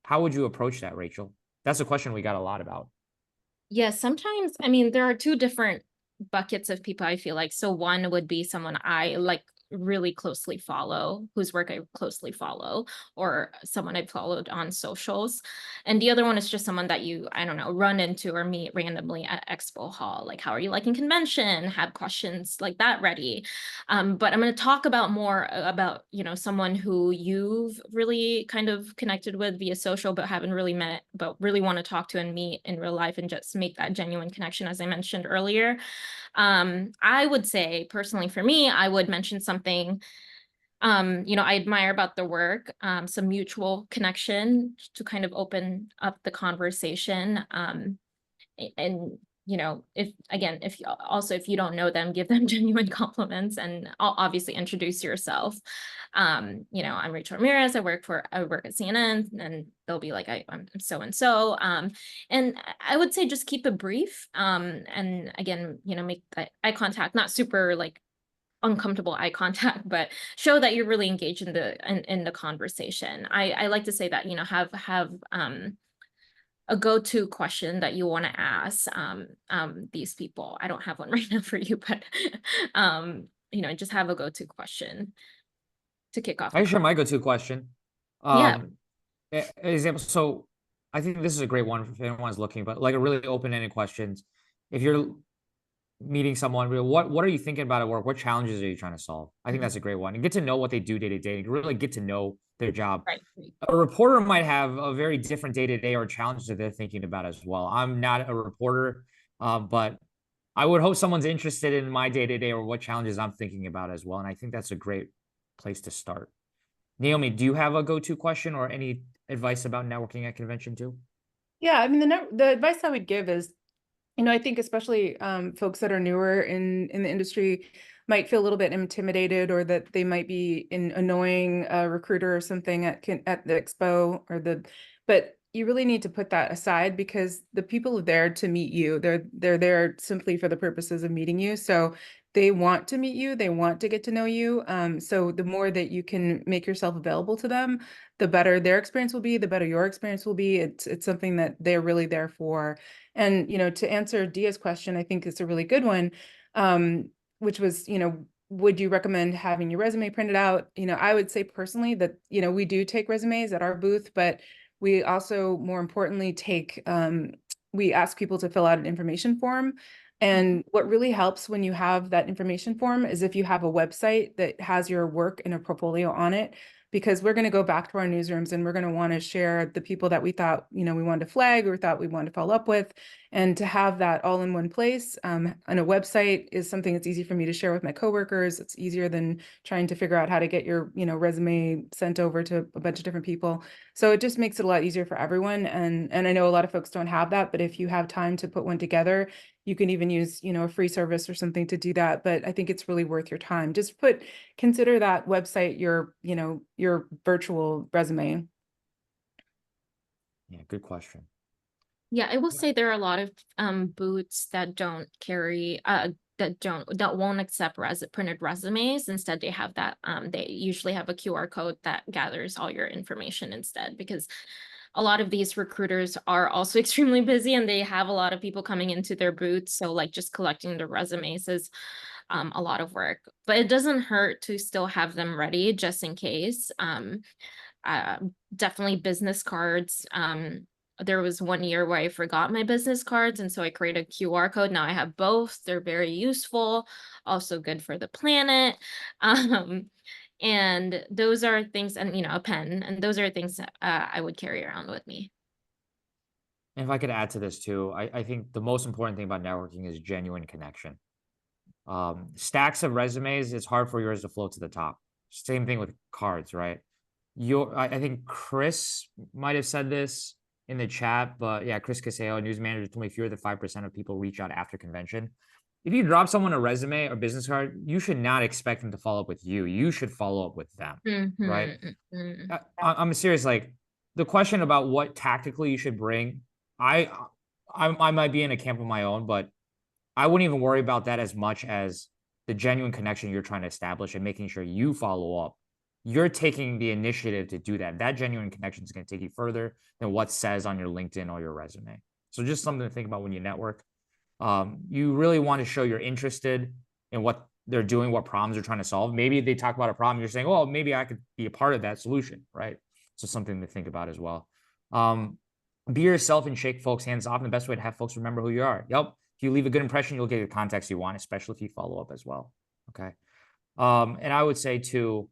How would you approach that, Rachel? That's a question we got a lot about. Yeah, sometimes, I mean, there are two different buckets of people, I feel like. So one would be someone I like really closely follow, whose work I closely follow, or someone I've followed on socials. And the other one is just someone that you, I don't know, run into or meet randomly at Expo Hall. Like, how are you liking convention? Have questions like that ready. But I'm going to talk about more about, you know, someone who you've really kind of connected with via social, but haven't really met, but really want to talk to and meet in real life and just make that genuine connection, as I mentioned earlier. I would say personally for me, I would mention something, you know, I admire about the work, some mutual connection to kind of open up the conversation. And you know, if you don't know them, give them genuine compliments, and obviously introduce yourself. You know, I'm Rachel Ramirez. I work at CNN, and they'll be like, I'm so and so. And I would say just keep it brief. And again, you know, make eye contact, not super like uncomfortable eye contact, but show that you're really engaged in the conversation. I like to say that, you know, have a go-to question that you want to ask these people. I don't have one right now for you, but you know, just have a go-to question to kick off. I share my go-to question. Yeah. Example. So I think this is a great one if anyone's looking, but like a really open-ended questions. If you're meeting someone, what are you thinking about at work? What challenges are you trying to solve? I think that's a great one. And get to know what they do day to day. Really get to know their job. Right. A reporter might have a very different day to day or challenges that they're thinking about as well. I'm not a reporter, but I would hope someone's interested in my day to day or what challenges I'm thinking about as well. And I think that's a great place to start. Naomi, do you have a go-to question or any advice about networking at convention too? Yeah, I mean, the advice I would give is, you know, I think especially folks that are newer in the industry might feel a little bit intimidated, or that they might be an annoying recruiter or something at the expo but you really need to put that aside, because the people are there to meet you. They're there simply for the purposes of meeting you. So they want to meet you, they want to get to know you. So the more that you can make yourself available to them, the better their experience will be, the better your experience will be. It's something that they're really there for. And, you know, to answer Dia's question, I think it's a really good one, which was, you know, would you recommend having your resume printed out? You know, I would say personally that, you know, we do take resumes at our booth, but we also, more importantly, we ask people to fill out an information form. And what really helps when you have that information form is if you have a website that has your work and a portfolio on it, because we're going to go back to our newsrooms and we're going to want to share the people that we thought, you know, we wanted to flag or thought we wanted to follow up with. And to have that all in one place on a website is something that's easy for me to share with my coworkers. It's easier than trying to figure out how to get your, you know, resume sent over to a bunch of different people. So it just makes it a lot easier for everyone. And I know a lot of folks don't have that, but if you have time to put one together, you can even use, you know, a free service or something to do that. But I think it's really worth your time. Just consider that website your, you know, your virtual resume. Yeah, good question. Yeah, I will say there are a lot of booths that don't carry that won't accept printed resumes. Instead, they have that they usually have a QR code that gathers all your information instead, because a lot of these recruiters are also extremely busy and they have a lot of people coming into their booths. So like just collecting the resumes is a lot of work, but it doesn't hurt to still have them ready just in case. Definitely business cards. There was one year where I forgot my business cards, and so I created a QR code. Now I have both. They're very useful, also good for the planet. And those are things, and you know, a pen, and those are things that I would carry around with me. And if I could add to this too, I think the most important thing about networking is genuine connection. Stacks of resumes, it's hard for yours to float to the top. Same thing with cards, right? I think Chris might have said this in the chat, but yeah, Chris Caseo, news manager, told me fewer than 5% of people reach out after convention. If you drop someone a resume or business card, you should not expect them to follow up with you. You should follow up with them, right? I'm serious. Like the question about what tactically you should bring, I might be in a camp of my own, but I wouldn't even worry about that as much as the genuine connection you're trying to establish and making sure you follow up. You're taking the initiative to do that. That genuine connection is going to take you further than what says on your LinkedIn or your resume. So just something to think about when you network. You really want to show you're interested in what they're doing, what problems they're trying to solve. Maybe they talk about a problem, you're saying, oh, maybe I could be a part of that solution, right? So something to think about as well. Be yourself and shake folks' hands off. And the best way to have folks remember who you are. Yep. If you leave a good impression, you'll get the context you want, especially if you follow up as well. Okay. And I would say too,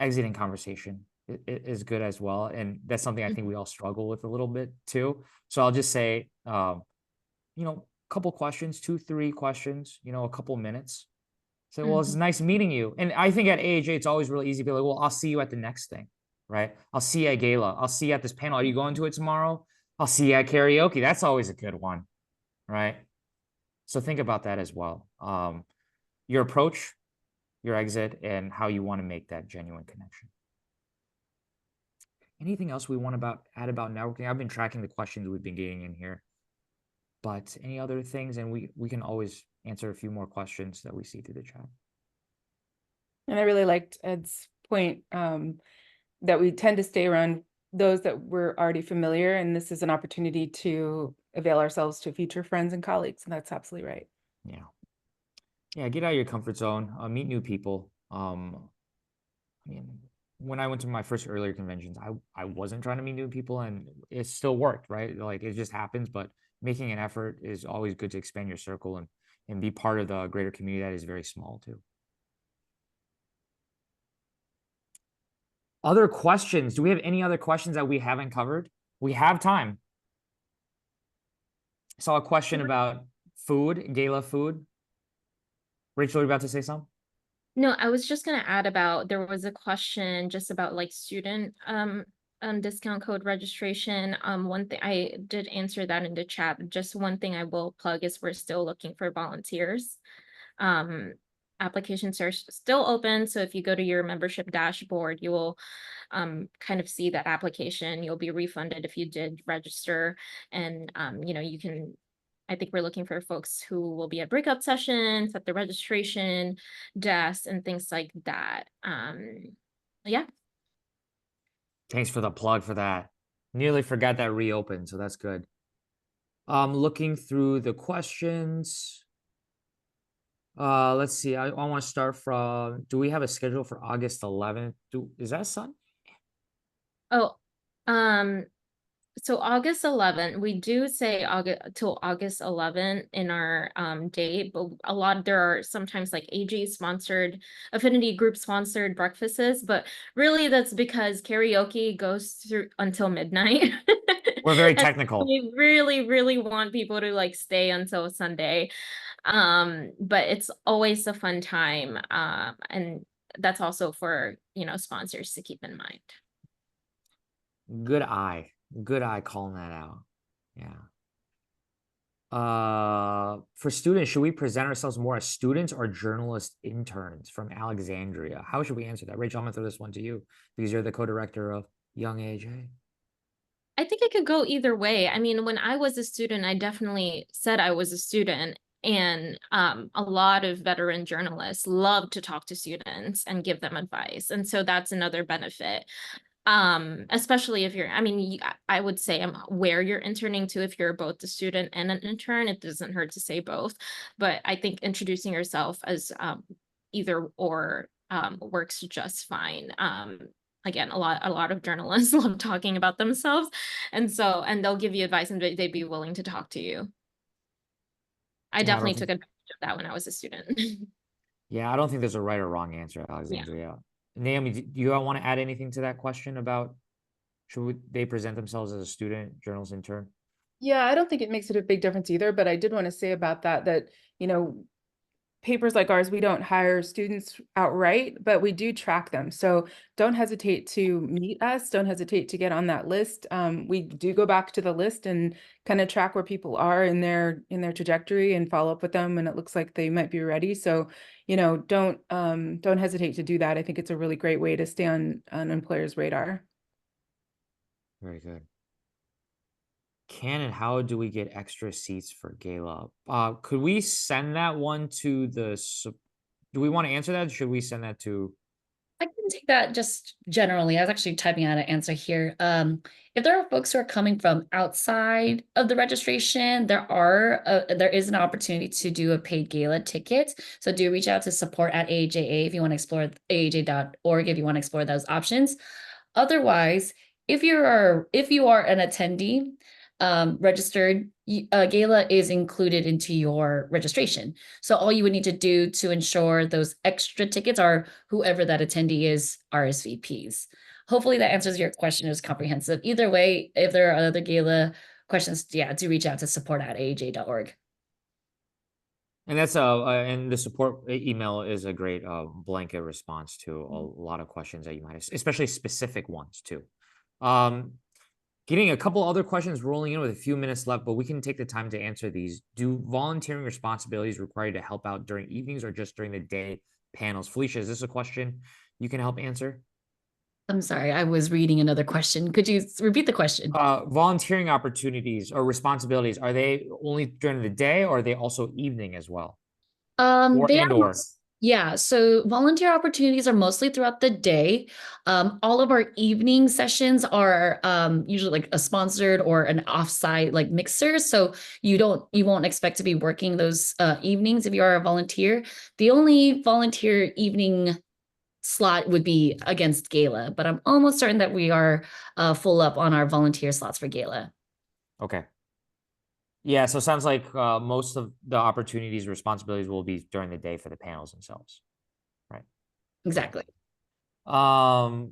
exiting conversation is good as well. And that's something I think we all struggle with a little bit too. So I'll just say, you know, a couple questions, 2-3 questions, you know, a couple minutes. Say, well, it's nice meeting you. And I think at AAJA, it's always really easy to be like, well, I'll see you at the next thing, right? I'll see you at Gala. I'll see you at this panel. Are you going to it tomorrow? I'll see you at karaoke. That's always a good one, right? So think about that as well. Your approach, your exit, and how you want to make that genuine connection. Anything else we want to add about networking? I've been tracking the questions we've been getting in here, but any other things? And we can always answer a few more questions that we see through the chat. And I really liked Ed's point that we tend to stay around those that we're already familiar, and this is an opportunity to avail ourselves to future friends and colleagues, and that's absolutely right. Yeah, get out of your comfort zone, meet new people. I mean, when I went to my first earlier conventions, I wasn't trying to meet new people, and it still worked, right? Like, it just happens, but making an effort is always good to expand your circle and be part of the greater community that is very small too. Other questions? Do we have any other questions that we haven't covered? We have time. I saw a question about food, gala food. Rachel, you about to say something? No, I was just gonna add about, there was a question just about like student discount code registration. One thing I did answer that in the chat. Just one thing I will plug is we're still looking for volunteers. Applications are still open, so if you go to your membership dashboard, you will kind of see that application. You'll be refunded if you did register, and you know, you can, I think we're looking for folks who will be at breakout sessions, at the registration desk, and things like that. Yeah. Thanks for the plug for that. Nearly forgot that reopened, so that's good. Looking through the questions. Let's see. I want to start from, do we have a schedule for August 11th? Is that Sunday? Oh, so August 11th, we do say August till August 11th in our date, but there are sometimes like AAJA sponsored, affinity group sponsored breakfasts, but really that's because karaoke goes through until midnight. We're very technical. We really, really want people to like stay until Sunday. But it's always a fun time. And that's also for, you know, sponsors to keep in mind. Good eye calling that out. Yeah. For students, should we present ourselves more as students or journalist interns? From Alexandria. How should we answer that? Rachel, I'm gonna throw this one to you because you're the co-director of Young AAJA. I think it could go either way. I mean, when I was a student, I definitely said I was a student, and a lot of veteran journalists love to talk to students and give them advice. And so that's another benefit. Especially if you're, I mean, I would say where you're interning to. If you're both a student and an intern, it doesn't hurt to say both. But I think introducing yourself as either or works just fine. Again, a lot of journalists love talking about themselves, and they'll give you advice, and they'd be willing to talk to you. I definitely took advantage of that when I was a student. Yeah, I don't think there's a right or wrong answer, Alexandria. Naomi, do you want to add anything to that question about they present themselves as a student, journalist, intern? Yeah, I don't think it makes it a big difference either, but I did want to say about that, you know, papers like ours, we don't hire students outright, but we do track them. So don't hesitate to meet us. Don't hesitate to get on that list. We do go back to the list and kind of track where people are in their trajectory and follow up with them when it looks like they might be ready. So, you know, don't hesitate to do that. I think it's a really great way to stay on an employer's radar. Very good. Can and how do we get extra seats for gala? Could we send that one to do we want to answer that? Should we send that to? I can take that just generally. I was actually typing out an answer here. If there are folks who are coming from outside of the registration, there is an opportunity to do a paid gala ticket. So do reach out to support@AAJA if you want to explore AAJ.org if you want to explore those options. Otherwise, if you are an attendee, registered, gala is included into your registration. So all you would need to do to ensure those extra tickets are whoever that attendee is, RSVPs. Hopefully that answers your question. It was comprehensive. Either way, if there are other gala questions, do reach out to support@aaj.org. And that's and the support email is a great blanket response to a lot of questions that you might have, especially specific ones too. Getting a couple other questions rolling in with a few minutes left, but we can take the time to answer these. Do volunteering responsibilities require you to help out during evenings or just during the day panels? Felicia, is this a question you can help answer? I'm sorry, I was reading another question. Could you repeat the question? Volunteering opportunities or responsibilities, are they only during the day or are they also evening as well? They And are or yeah, so volunteer opportunities are mostly throughout the day. All of our evening sessions are usually like a sponsored or an offsite like mixer. So you won't expect to be working those evenings if you are a volunteer. The only volunteer evening slot would be against gala, but I'm almost certain that we are full up on our volunteer slots for gala. okay. Yeah, so it sounds like most of the opportunities, responsibilities will be during the day for the panels themselves, right? Exactly. A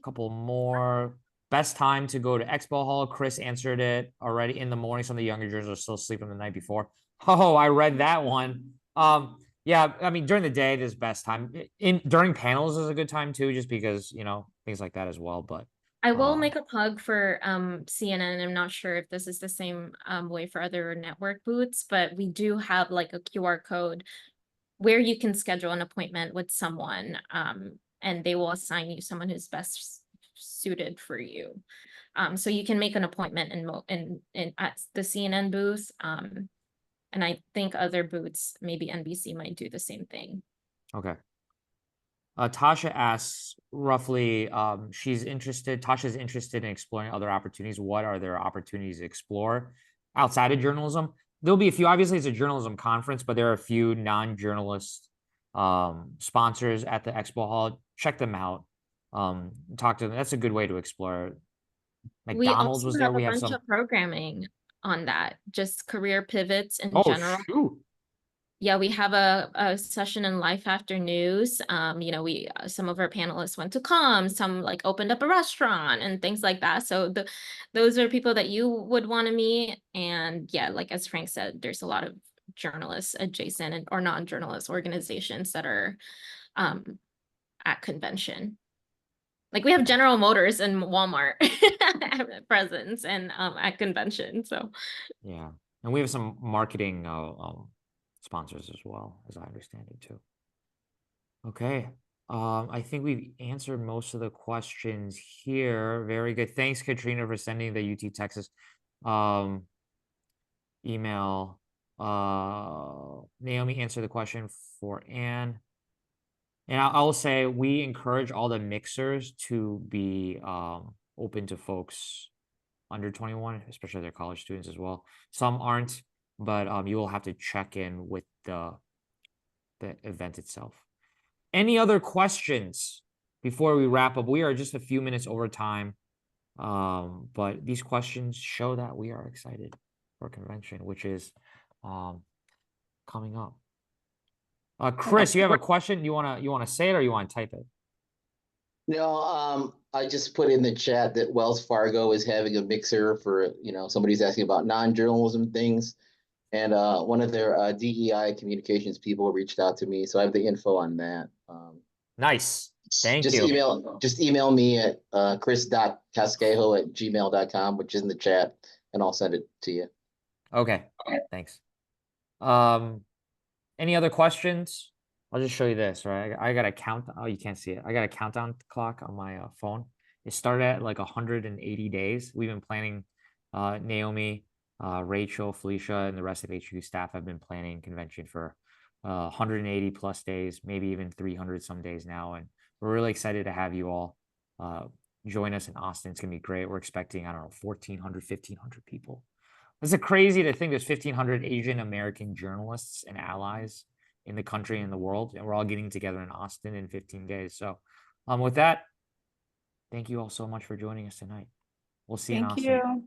couple more. Best time to go to Expo Hall. Chris answered it already in the morning. Some of the younger jurors are still sleeping the night before. Oh, I read that one. Yeah, I mean, during the day, this best time. During panels is a good time too, just because, you know, things like that as well. But I will make a plug for CNN. I'm not sure if this is the same way for other network booths, but we do have like a QR code where you can schedule an appointment with someone, and they will assign you someone who's best suited for you. So you can make an appointment in at the CNN booth. And I think other booths, maybe NBC might do the same thing. okay. Tasha asks roughly, Tasha's interested in exploring other opportunities. What are there opportunities to explore outside of journalism? There'll be a few, obviously it's a journalism conference, but there are a few non-journalist sponsors at the Expo Hall. Check them out. Talk to them. That's a good way to explore. We McDonald's also was have there. a We have bunch some. of programming on that, just career pivots in Oh, general. shoot. Yeah, we have a session in Life After News. You know, we some of our panelists went to comms, some like opened up a restaurant and things like that. So those are people that you would want to meet. And yeah, like as Frank said, there's a lot of journalists adjacent or non-journalist organizations that are at convention. Like we have General Motors and Walmart presence and at convention. So Yeah. And we have some marketing sponsors as well, as I understand it too. Okay. I think we've answered most of the questions here. Very good. Thanks, Katrina, for sending the UT Texas email. Naomi answered the question for Anne. And I will say we encourage all the mixers to be open to folks under 21, especially their college students as well. Some aren't, but you will have to check in with the event itself. Any other questions before we wrap up? We are just a few minutes over time, but these questions show that we are excited for convention, which is coming up. Chris, you have a question? You wanna say it or you want to type it? No, I just put in the chat that Wells Fargo is having a mixer for, somebody's asking about non-journalism things. And one of their DEI communications people reached out to me. So I have the info on that. Nice. Thank just you. email me at chris.casquejo@gmail.com, which is in the chat, and I'll send it to you. Okay. Thanks. Any other questions? I'll just show you this, right? I got a count. Oh, you can't see it. I got a countdown clock on my phone. It started at like 180 days. We've been planning, Naomi, Rachel, Felicia, and the rest of HQ staff have been planning convention for 180 plus days, maybe even 300 some days now. And we're really excited to have you all join us in Austin. It's going to be great. We're expecting, I don't know, 1,400, 1,500 people. It's crazy to think there's 1,500 Asian American journalists and allies in the country and the world, and we're all getting together in Austin in 15 days. So with that, thank you all so much for joining us tonight. We'll see you in Austin. Thank you.